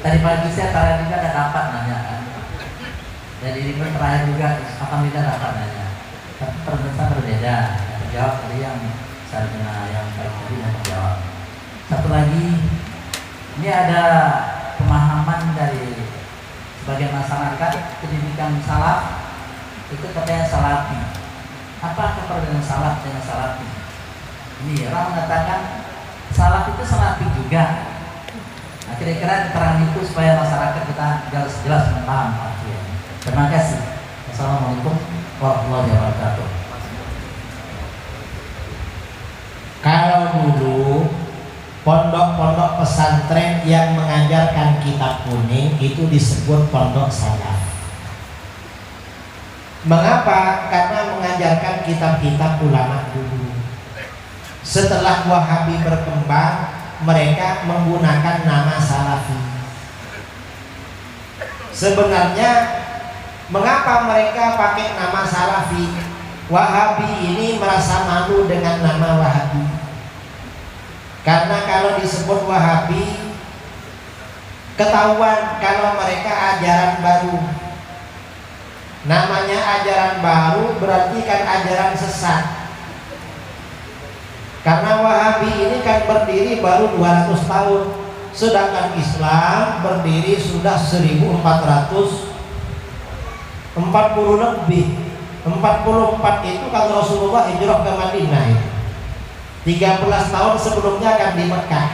Tadi pagi saya juga ada dapat nanya kan. Jadi di terakhir juga alhamdulillah dapat nanya. Tapi pemirsa berbeda. Yang terjawab tadi yang sarjana yang tadi yang terjawab. Satu lagi, ini ada pemahaman dari sebagian masyarakat pendidikan salaf itu katanya salafi. Apa perbedaan salaf dengan salafi? Ini orang mengatakan salaf itu salafi juga. Nah, kira-kira keterangan itu supaya masyarakat kita jelas paham artinya. Terima kasih. Assalamualaikum warahmatullahi wabarakatuh. Kalau dulu pondok-pondok pesantren yang mengajarkan kitab kuning itu disebut pondok salaf. Mengapa? Karena mengajarkan kitab-kitab ulama dulu. Setelah Wahabi berkembang, mereka menggunakan nama salafi. Sebenarnya mengapa mereka pakai nama salafi? Wahabi ini merasa malu dengan nama Wahabi. Karena kalau disebut Wahabi, ketahuan kalau mereka ajaran baru. Namanya ajaran baru berarti kan ajaran sesat. Karena Wahabi ini kan berdiri baru 200 tahun, sedangkan Islam berdiri sudah 1440 lebih. 44 itu kalau Rasulullah hijrah ke Madinah, 13 tahun sebelumnya kan di Mekah.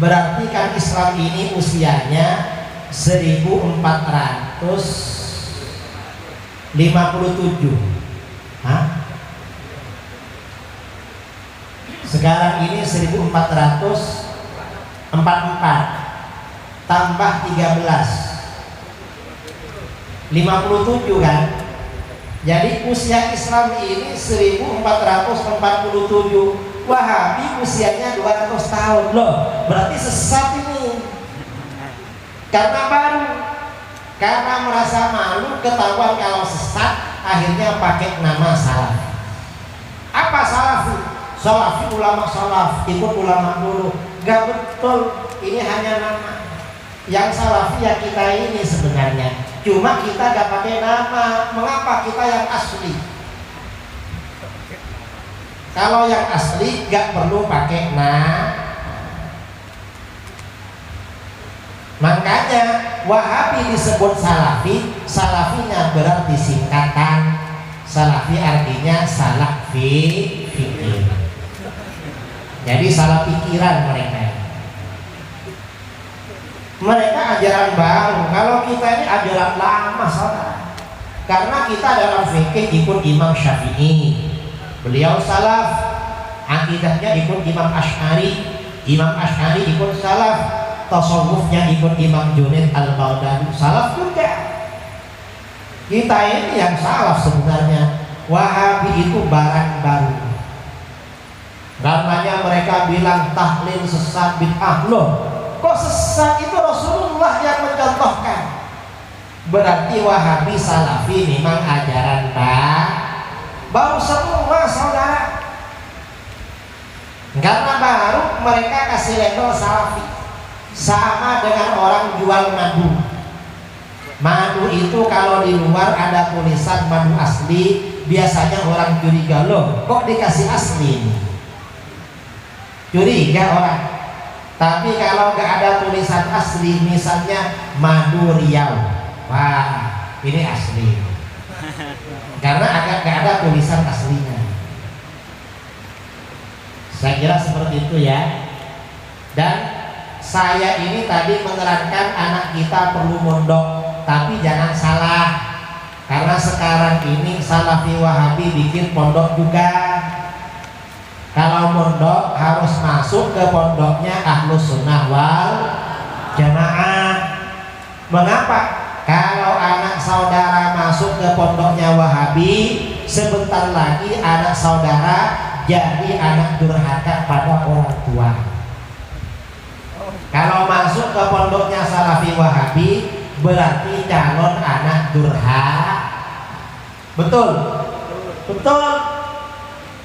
Berarti kan Islam ini usianya 1457. Hah? Sekarang ini 1444 tambah 13 57 kan. Jadi usia Islam ini 1447. Wahabi usianya 200 tahun loh. Berarti sesat ini. Karena baru, karena merasa malu, ketahuan kalau sesat, akhirnya pakai nama salaf. Apa salafi? Salafi ulama salaf, ikut ulama dulu. Gak betul, ini hanya nama. Yang salafi ya kita ini sebenarnya. Cuma kita gak pakai nama. Mengapa? Kita yang asli. Kalau yang asli gak perlu pakai nama. Makanya Wahabi disebut salafi. Salafinya berarti singkatan. Salafi artinya salah fikir. Jadi salah pikiran mereka. Mereka ajaran baru. Kalau kita ini ajaran lama, saudara. Karena kita dalam fikih ikut Imam Syafi'i. Beliau salaf. Akidahnya ikut Imam Asy'ari. Imam Asy'ari ikut salaf. Tasawufnya ikut Imam Junaid Al-Baghdadi. Salaf juga. Kita ini yang salaf sebenarnya. Wahabi itu barang baru. Karenanya mereka bilang tahlil sesat bid'ah. Loh, kok sesat? Itu Rasulullah yang mencontohkan. Berarti Wahabi salafi memang ajaran baru semua, saudara. Karena baru mereka kasih label salafi. Sama dengan orang jual madu. Madu itu kalau di luar ada tulisan madu asli, biasanya orang curiga, loh kok dikasih asli ini? Curiga orang. Tapi kalau nggak ada tulisan asli, misalnya madu Riau, wah ini asli. Karena agak nggak ada tulisan aslinya. Saya kira seperti itu ya. Dan saya ini tadi menerangkan anak kita perlu mondok, tapi jangan salah. Karena sekarang ini Salafi Wahabi bikin pondok juga. Kalau mondok harus masuk ke pondoknya Ahlus Sunnah wal Jamaah. Mengapa? Kalau anak saudara masuk ke pondoknya Wahabi, sebentar lagi anak saudara jadi anak durhaka pada orang tua. Kalau masuk ke pondoknya Salafi Wahabi, berarti calon anak durhaka. Betul? Betul.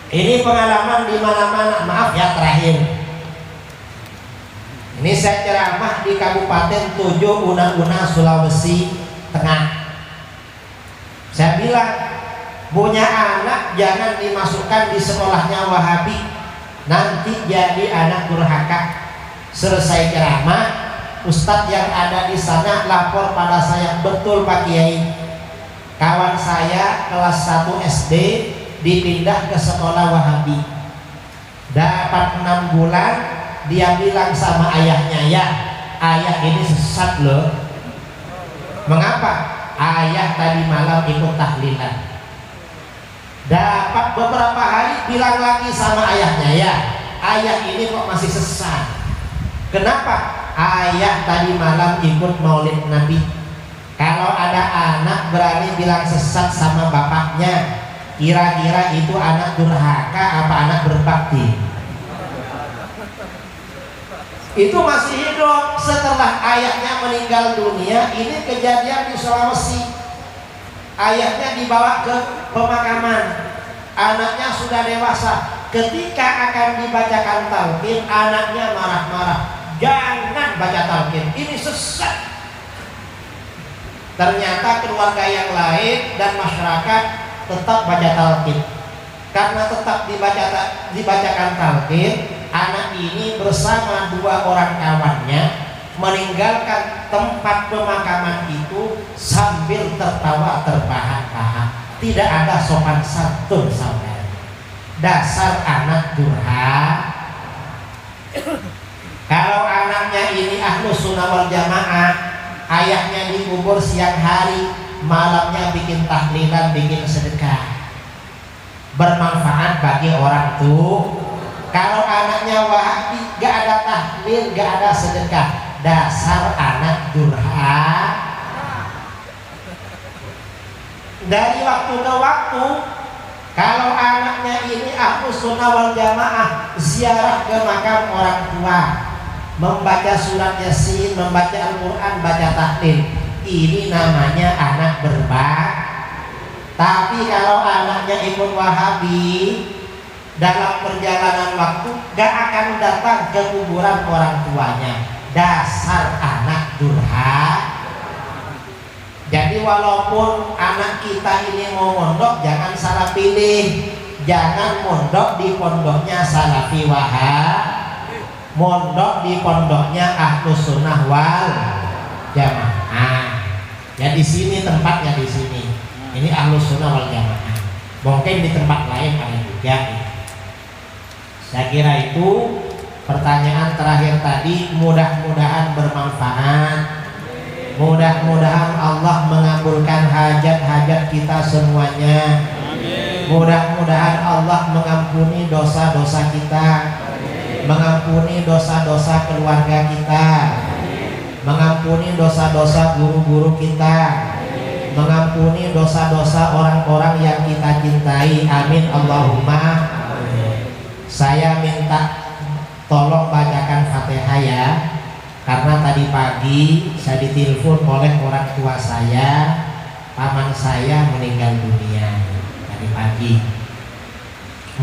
Ini pengalaman di mana-mana. Maaf ya terakhir. Ini saya ceramah di Kabupaten 7 Una-Una Sulawesi Tengah. Saya bilang punya anak jangan dimasukkan di sekolahnya Wahabi, nanti jadi anak durhaka. Selesai ceramah, ustadz yang ada di sana lapor pada saya, betul Pak Kiai, kawan saya kelas 1 SD dipindah ke sekolah Wahabi. Dapat 6 bulan, dia bilang sama ayahnya, ya ayah ini sesat loh. Mengapa? Ayah tadi malam ikut tahlilan. Dapat beberapa hari, bilang lagi sama ayahnya, ya ayah ini kok masih sesat. Kenapa? Ayah tadi malam ikut maulid Nabi. Kalau ada anak berani bilang sesat sama bapaknya, kira-kira itu anak durhaka apa anak berbakti? Itu masih hidup setelah ayahnya meninggal dunia. Ini kejadian di Sulawesi. Ayahnya dibawa ke pemakaman, anaknya sudah dewasa. Ketika akan dibacakan talqin, anaknya marah-marah, jangan baca talqin, ini sesat. Ternyata keluarga yang lain dan masyarakat tetap baca talqin. Karena tetap dibacakan talqin, anak ini bersama 2 orang kawannya meninggalkan tempat pemakaman itu sambil tertawa terbahak-bahak. Tidak ada sopan santun saudara. Dasar anak durhaka. Kalau anaknya ini Ahlus Sunnah wal Jamaah, ayahnya dikubur siang hari, malamnya bikin tahlilan, bikin sedekah, bermanfaat bagi orang tua. Kalau anaknya Wahabi, gak ada tahlil, gak ada sedekah, dasar anak durhaka. Dari waktu ke waktu, kalau anaknya ini Ahlus Sunnah wal Jamaah, ziarah ke makam orang tua, membaca surat Yasin, membaca Al-Quran, baca tahlil, ini namanya anak berbakti. Tapi kalau anaknya ikut Wahabi, dalam perjalanan waktu gak akan datang ke kuburan orang tuanya, dasar anak durhaka. Jadi walaupun anak kita ini mau mondok, jangan salah pilih. Jangan mondok di pondoknya Salafi Wahabi, mondok di pondoknya Ahlus Sunnah wal Jamaah. Ya di sini tempatnya, di sini. Ini Ahlus Sunnah wal Jamaah. Mungkin di tempat lain ada juga. Saya kira itu pertanyaan terakhir tadi, mudah-mudahan bermanfaat. Mudah-mudahan Allah mengabulkan hajat-hajat kita semuanya. Mudah-mudahan Allah mengampuni dosa-dosa kita, mengampuni dosa-dosa keluarga kita, mengampuni dosa-dosa guru-guru kita, mengampuni dosa-dosa orang-orang yang kita cintai. Amin Allahumma. Saya minta tolong bacakan Fatihah ya, karena tadi pagi saya ditelepon oleh orang tua saya, paman saya meninggal dunia tadi pagi.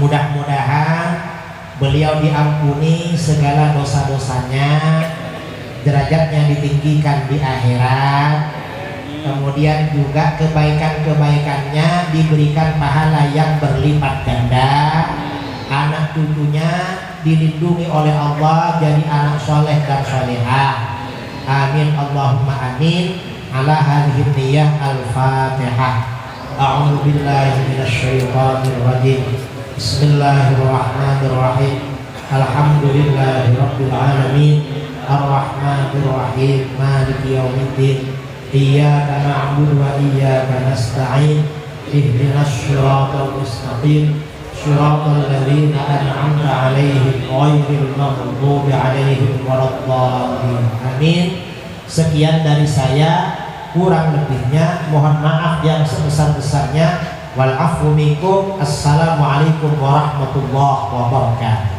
Mudah-mudahan beliau diampuni segala dosa-dosanya, derajatnya ditinggikan di akhirat, kemudian juga kebaikan-kebaikannya diberikan pahala yang berlipat ganda. Anak cucunya dilindungi oleh Allah jadi anak soleh dan solehah. Amin Allahumma amin. Ala hadhihi niyah al-Fatihah. A'udzu billahi minasyaitonir rajim. Bismillahirrahmanirrahim. Alhamdulillahi rabbil alamin. Ar-Rahmanir Rahim. Maliki yaumiddin. Iyyaka na'budu wa iyyaka nasta'in. Ihdinas shiratal mustaqim. Shiratal ladzina an'amta 'alaihim ghairil maghdubi 'alaihim waladdallin. Amin. Sekian dari saya, kurang lebihnya mohon maaf yang sebesar-besarnya. Wal afwu minkum. Assalamualaikum warahmatullahi wabarakatuh.